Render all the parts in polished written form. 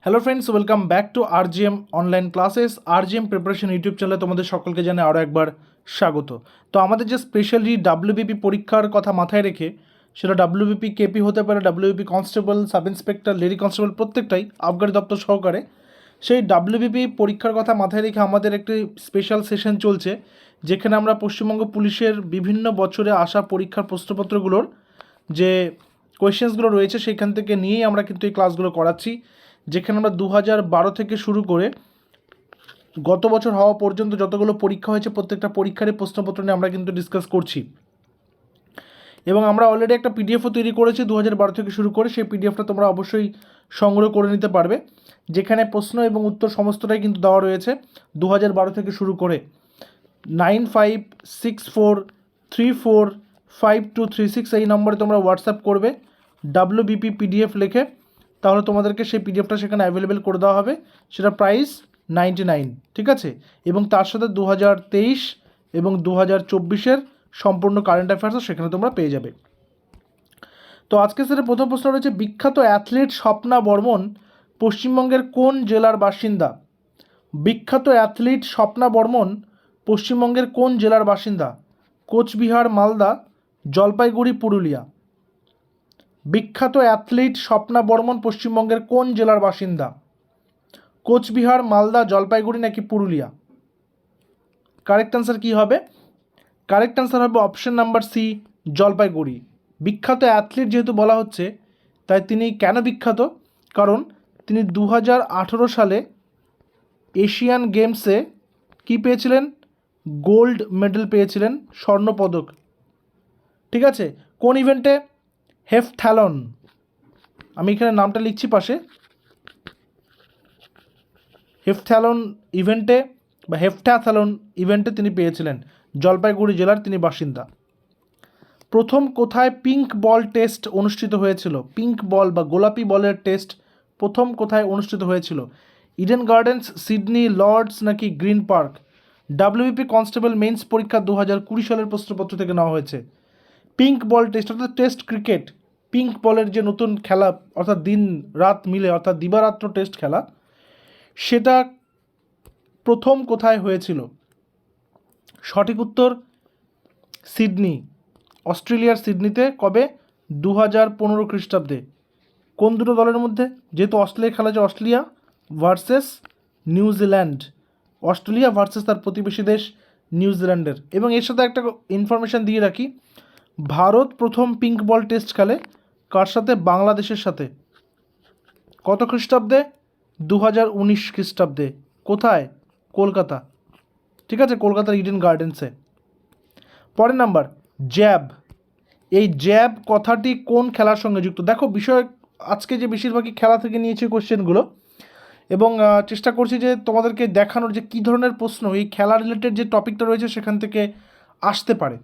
Hello friends, welcome back to RGM online classes. RGM preparation YouTube চ্যানেলে তোমাদের সকলকে জানাই আরও একবার স্বাগত। তো আমাদের যে স্পেশালি ডাব্লিউবিপি পরীক্ষার কথা মাথায় রেখে, সেটা ডাব্লিউবিপি কেপি হতে পারে, WBP constable, sub inspector, lady constable, প্রত্যেকটাই আবগারি দপ্তর সহকারে সেই ডাব্লিউবিপি পরীক্ষার কথা মাথায় রেখে আমাদের একটি স্পেশাল সেশন চলছে, যেখানে আমরা পশ্চিমবঙ্গ পুলিশের বিভিন্ন বছরে আসা পরীক্ষার প্রশ্নপত্রগুলোর যে কোয়েশ্চেন্সগুলো রয়েছে সেখান থেকে নিয়েই আমরা কিন্তু এই ক্লাসগুলো করাচ্ছি, যেখানে আমরা 2012 থেকে শুরু করে গত বছর হওয়া পর্যন্ত যতগুলো পরীক্ষা হয়েছে প্রত্যেকটা পরীক্ষারই প্রশ্নপত্র নিয়ে আমরা কিন্তু ডিসকাস করছি। এবং আমরা অলরেডি একটা পিডিএফও তৈরি করেছি 2012 থেকে শুরু করে। সেই পিডিএফটা তোমরা অবশ্যই সংগ্রহ করে নিতে পারবে, যেখানে প্রশ্ন এবং উত্তর সমস্তটাই কিন্তু দেওয়া রয়েছে 2012 থেকে শুরু করে। 9564345236 এই নম্বরে তোমরা হোয়াটসঅ্যাপ করবে ডাব্লিউবিপি পিডিএফ লিখে, তাহলে তোমাদেরকে সেই পিডিএফটা সেখানে অ্যাভেলেবেল করে দেওয়া হবে। সেটা প্রাইস 99, ঠিক আছে। এবং তার সাথে 2023 এবং 2024-এর সম্পূর্ণ কারেন্ট অ্যাফেয়ার্সও সেখানে তোমরা পেয়ে যাবে। তো আজকে স্যারের প্রথম প্রশ্ন রয়েছে, বিখ্যাত অ্যাথলিট স্বপ্না বর্মন পশ্চিমবঙ্গের কোন জেলার বাসিন্দা? বিখ্যাত অ্যাথলিট স্বপ্না বর্মন পশ্চিমবঙ্গের কোন জেলার বাসিন্দা? কোচবিহার, মালদা, জলপাইগুড়ি, পুরুলিয়া। বিখ্যাত অ্যাথলিট স্বপ্না বর্মন পশ্চিমবঙ্গের কোন জেলার বাসিন্দা? কোচবিহার, মালদা, জলপাইগুড়ি নাকি পুরুলিয়া? কারেক্ট অ্যান্সার কী হবে? কারেক্ট অ্যান্সার হবে অপশন নাম্বার সি, জলপাইগুড়ি। বিখ্যাত অ্যাথলিট যেহেতু বলা হচ্ছে, তাই তিনি কেন বিখ্যাত? কারণ তিনি 2018 সালে এশিয়ান গেমসে কি পেয়েছিলেন? গোল্ড মেডেল পেয়েছিলেন, স্বর্ণপদক, ঠিক আছে। কোন ইভেন্টে? হেফথ্যালন। আমি এখানে নামটা লিখছি পাশে। হেফথ্যালন ইভেন্টে বা হেফথ্যাথ্যালন ইভেন্টে তিনি পেয়েছিলেন। জলপাইগুড়ি জেলার তিনি বাসিন্দা। প্রথম কোথায় পিঙ্ক বল টেস্ট অনুষ্ঠিত হয়েছিল? পিঙ্ক বল বা গোলাপি বলের টেস্ট প্রথম কোথায় অনুষ্ঠিত হয়েছিল? ইডেন গার্ডেন্স, সিডনি, লর্ডস নাকি green park? WBP constable men's পরীক্ষা 2020 সালের প্রশ্নপত্র থেকে নেওয়া হয়েছে। পিঙ্ক বল টেস্ট অর্থাৎ টেস্ট ক্রিকেট, পিঙ্ক বলের যে নতুন খেলা, অর্থাৎ দিন রাত মিলে, অর্থাৎ দিবারাত্র টেস্ট খেলা, সেটা প্রথম কোথায় হয়েছিল? সঠিক উত্তর সিডনি, অস্ট্রেলিয়ার সিডনিতে। কবে? 2015 খ্রিস্টাব্দে। কোন দুটো দলের মধ্যে? যেহেতু অস্ট্রেলিয়া খেলা হচ্ছে, Australia versus New Zealand, Australia versus তার প্রতিবেশী দেশ নিউজিল্যান্ডের। এবং এর সাথে একটা ইনফরমেশান দিয়ে রাখি, ভারত প্রথম পিঙ্ক বল টেস্ট খেলে কার সাথে? বাংলাদেশের সাথে। কত খ্রিস্টাব্দে? 2019 খ্রিস্টাব্দে। কোথায়? কলকাতা, ঠিক আছে, কলকাতার ইডেন গার্ডেন্সে। পরের নাম্বার, জ্যাব। এই জ্যাব কথাটি কোন খেলার সঙ্গে যুক্ত? দেখো, বিষয় আজকে যে বেশিরভাগই খেলা থেকে নিয়েছি কোশ্চেনগুলো, এবং চেষ্টা করছি যে তোমাদেরকে দেখানোর যে কী ধরনের প্রশ্ন এই খেলা রিলেটেড যে টপিকটা রয়েছে সেখান থেকে আসতে পারে।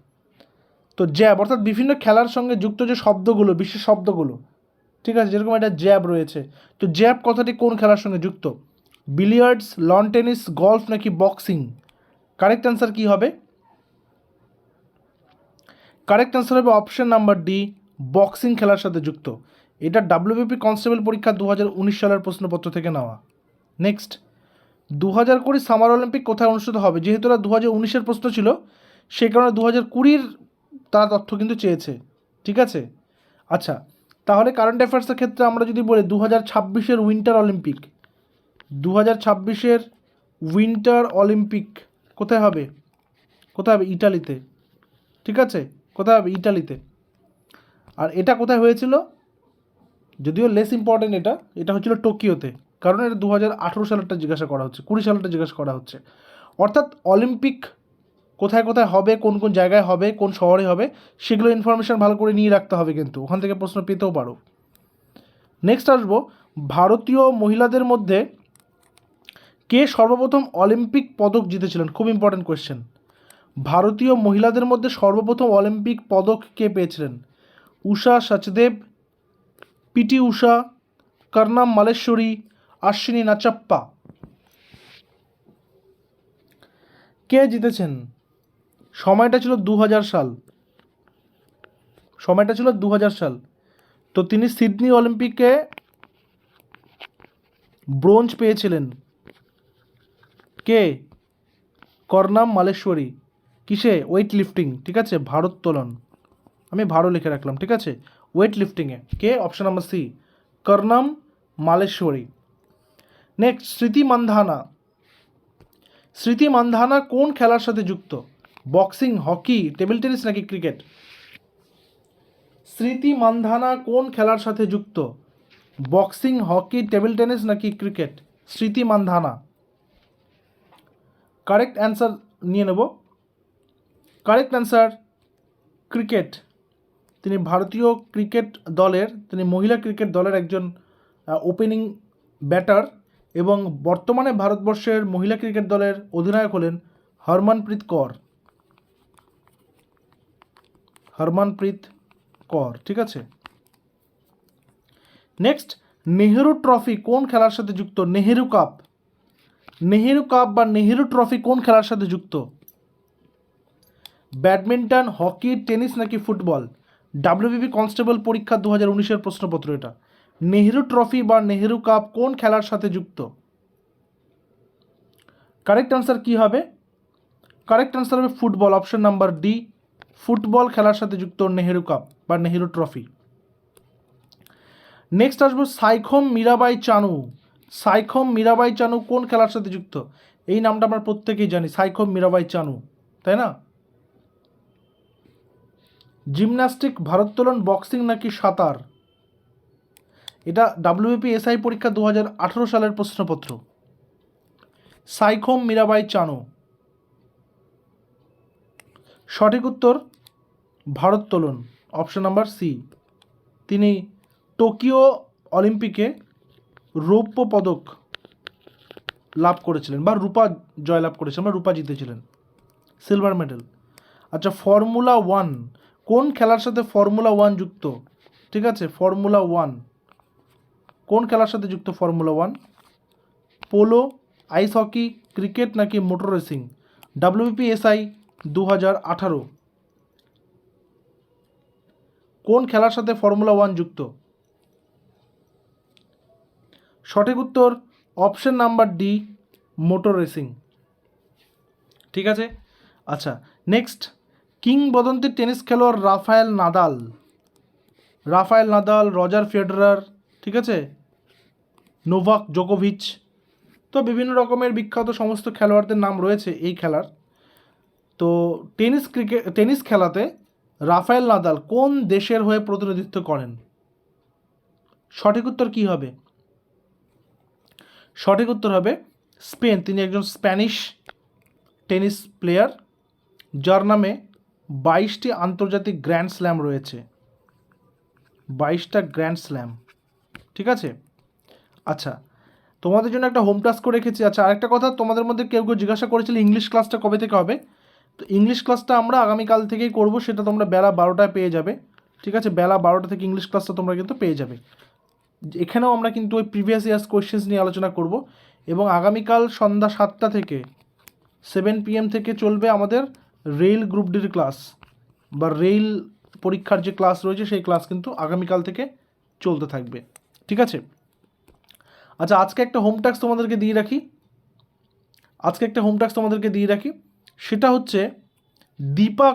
তো জ্যাব অর্থাৎ বিভিন্ন খেলার সঙ্গে যুক্ত যে শব্দগুলো, বিশেষ শব্দগুলো, ঠিক আছে, যেরকম একটা জ্যাব রয়েছে। তো জ্যাব কথাটি কোন খেলার সঙ্গে যুক্ত? বিলিয়ার্ডস, লন টেনিস, গলফ নাকি বক্সিং? কারেক্ট অ্যান্সার কী হবে? কারেক্ট অ্যান্সার হবে অপশন নাম্বার ডি, বক্সিং খেলার সাথে যুক্ত। এটা ডাব্লিউবিপি কনস্টেবল পরীক্ষা 2019 সালের প্রশ্নপত্র থেকে নেওয়া। নেক্সট, 2020 সামার অলিম্পিক কোথায় অনুষ্ঠিত হবে? যেহেতু এটা 2019-এর প্রশ্ন ছিল, সেই কারণে 2020-র তারা তথ্য কিন্তু চেয়েছে, ঠিক আছে। আচ্ছা, তাহলে কারেন্ট অ্যাফেয়ার্সের ক্ষেত্রে আমরা যদি বলি 2026-এর উইন্টার অলিম্পিক, 2026-এর উইন্টার অলিম্পিক কোথায় হবে? কোথায় হবে? ইটালিতে, ঠিক আছে, কোথায় হবে? ইটালিতে। আর এটা কোথায় হয়েছিল? যদিও লেস ইম্পর্টেন্ট, এটা হচ্ছিল টোকিওতে। কারণ এটা 2018 সালেরটা জিজ্ঞাসা করা হচ্ছে, 20 সালেরটা জিজ্ঞাসা করা হচ্ছে। অর্থাৎ অলিম্পিক কোথায় কোথায় হবে, কোন কোন জায়গায় হবে, কোন শহরে হবে, সেগুলো ইনফরমেশান ভালো করে নিয়ে রাখতে হবে, কিন্তু ওখান থেকে প্রশ্ন পেতেও পারো। নেক্সট আসবো, ভারতীয় মহিলাদের মধ্যে কে সর্বপ্রথম অলিম্পিক পদক জিতেছিলেন? খুব ইম্পর্টেন্ট কোয়েশ্চেন। ভারতীয় মহিলাদের মধ্যে সর্বপ্রথম অলিম্পিক পদক কে পেয়েছিলেন? উষা সচদেব, পিটি উষা, কর্ণাম মালেশ্বরী, আশ্বিনী নাচাপ্পা। কে জিতেছেন? সময়টা ছিল 2000 সাল, সময়টা ছিল 2000 সাল। তো তিনি সিডনি অলিম্পিকে ব্রোঞ্জ পেয়েছিলেন কে? কর্নাম মালেশ্বরী। কিসে? ওয়েট লিফটিং, ঠিক আছে, ভারোত্তোলন। আমি ভারো লিখে রাখলাম, ঠিক আছে, ওয়েট লিফটিংয়ে কে? Option number C, Karnam Malleswari. Next, Smriti Mandhana. Smriti Mandhana কোন খেলার সাথে যুক্ত? বক্সিং, হকি, টেবিল টেনিস নাকি ক্রিকেট? স্মৃতি মান্ধানা কোন খেলার সাথে যুক্ত? বক্সিং, হকি, টেবিল টেনিস নাকি cricket? Smriti Mandhana. Correct answer নিয়ে নেব। Correct answer cricket. তিনি ভারতীয় ক্রিকেট দলের, তিনি মহিলা ক্রিকেট দলের একজন ওপেনিং ব্যাটার এবং বর্তমানে ভারতবর্ষের মহিলা ক্রিকেট দলের অধিনায়ক হলেন হরমনপ্রীত কৌর। হরমনপ্রীত কৌর, ঠিক আছে। নেক্সট, নেহেরু ট্রফি কোন খেলার সাথে যুক্ত? নেহেরু কাপ। নেহেরু কাপ বা নেহেরু ট্রফি কোন খেলার সাথে যুক্ত? ব্যাডমিন্টন, হকি, টেনিস নাকি ফুটবল? ডাব্লিউবিপি কনস্টেবল পরীক্ষা 2019-এর প্রশ্নপত্র এটা। নেহেরু ট্রফি বা নেহেরু কাপ কোন খেলার সাথে যুক্ত? কারেক্ট আনসার কি হবে? কারেক্ট আনসার হবে football, option number D, football খেলার সাথে যুক্ত নেহেরু কাপ বা নেহেরু ট্রফি। নেক্সট আসবো সাইখোম মীরাবাই চানু। সাইখোম মীরাবাই চানু কোন খেলার সাথে যুক্ত? এই নামটা আমরা প্রত্যেকেই জানি, সাইখোম মীরাবাই চানু, তাই না? জিমন্যাস্টিক, ভারোত্তোলন, বক্সিং নাকি সাঁতার? এটা ডাব্লিউবিপি এসআই পরীক্ষা 2018 সালের প্রশ্নপত্র। সাইখোম মীরাবাই চানু। সঠিক উত্তর ভারোত্তোলন, অপশন নাম্বার সি। তিনি টোকিও অলিম্পিকে রৌপ্য পদক লাভ করেছিলেন বা রূপা জয়লাভ করেছিলেন বা রূপা জিতেছিলেন, সিলভার মেডেল। আচ্ছা, ফর্মুলা 1 কোন খেলার সাথে ফর্মুলা 1 যুক্ত? ঠিক আছে, ফর্মুলা 1 কোন খেলার সাথে যুক্ত? Formula 1 polo, ice hockey, cricket নাকি মোটর রেসিং? ডাব্লিউবিপি এসআই 2018 কোন খেলার সাথে ফর্মুলা 1 যুক্ত? সঠিক উত্তর option number D, motor racing, ঠিক আছে। আচ্ছা, নেক্সট, কিংবদন্তি টেনিস খেলোয়াড় Rafael Nadal. Rafael Nadal, Roger Federer, ঠিক আছে, নোভাক জোকোভিচ, তো বিভিন্ন রকমের বিখ্যাত সমস্ত খেলোয়াড়দের নাম রয়েছে এই খেলার। তো টেনিস খেলাতে রাফায়েল নাদাল কোন দেশের হয়ে প্রতিনিধিত্ব করেন? সঠিক উত্তর কি হবে? সঠিক উত্তর হবে স্পেন। তিনি একজন স্প্যানিশ টেনিস প্লেয়ার যার নামে 22টি আন্তর্জাতিক গ্র্যান্ড স্ল্যাম রয়েছে, 22টা গ্র্যান্ড স্ল্যাম, ঠিক আছে। আচ্ছা, তোমাদের জন্য একটা হোম টাস্ক করে রেখেছি। আচ্ছা, আরেকটা কথা, তোমাদের মধ্যে কেউ কেউ জিজ্ঞাসা করেছিল ইংলিশ ক্লাসটা কবে থেকে হবে। তো ইংলিশ ক্লাসটা আমরা আগামীকাল থেকেই করব, সেটা তোমরা বেলা 12টায় পেয়ে যাবে, ঠিক আছে। বেলা 12টা থেকে ইংলিশ ক্লাসটা তোমরা কিন্তু পেয়ে যাবে। এখানেও আমরা কিন্তু ওই প্রিভিয়াস ইয়ার্স কোয়েশ্চেন্স নিয়ে আলোচনা করব এবং আগামীকাল সন্ধ্যা 7টা থেকে 7 PM থেকে চলবে আমাদের রেল গ্রুপ ডির ক্লাস বা রেল পরীক্ষার যে ক্লাস রয়েছে সেই ক্লাস কিন্তু আগামীকাল থেকে চলতে থাকবে, ঠিক আছে। আচ্ছা, আজকে একটা হোম টাস্ক তোমাদেরকে দিয়ে রাখি, সেটা হচ্ছে দীপা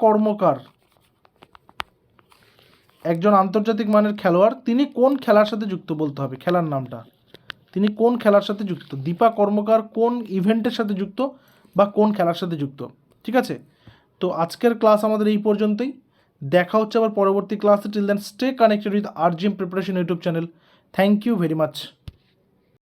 কর্মকার একজন আন্তর্জাতিক মানের খেলোয়াড়। তিনি কোন খেলার সাথে যুক্ত বলতে হবে, খেলার নামটা। তিনি কোন খেলার সাথে যুক্ত? দীপা কর্মকার কোন ইভেন্টের সাথে যুক্ত বা কোন খেলার সাথে যুক্ত, ঠিক আছে। তো আজকের ক্লাস আমাদের এই পর্যন্তই। দেখা হচ্ছে আবার পরবর্তী ক্লাসে। Till then stay connected with RGM preparation YouTube channel. Thank you very much.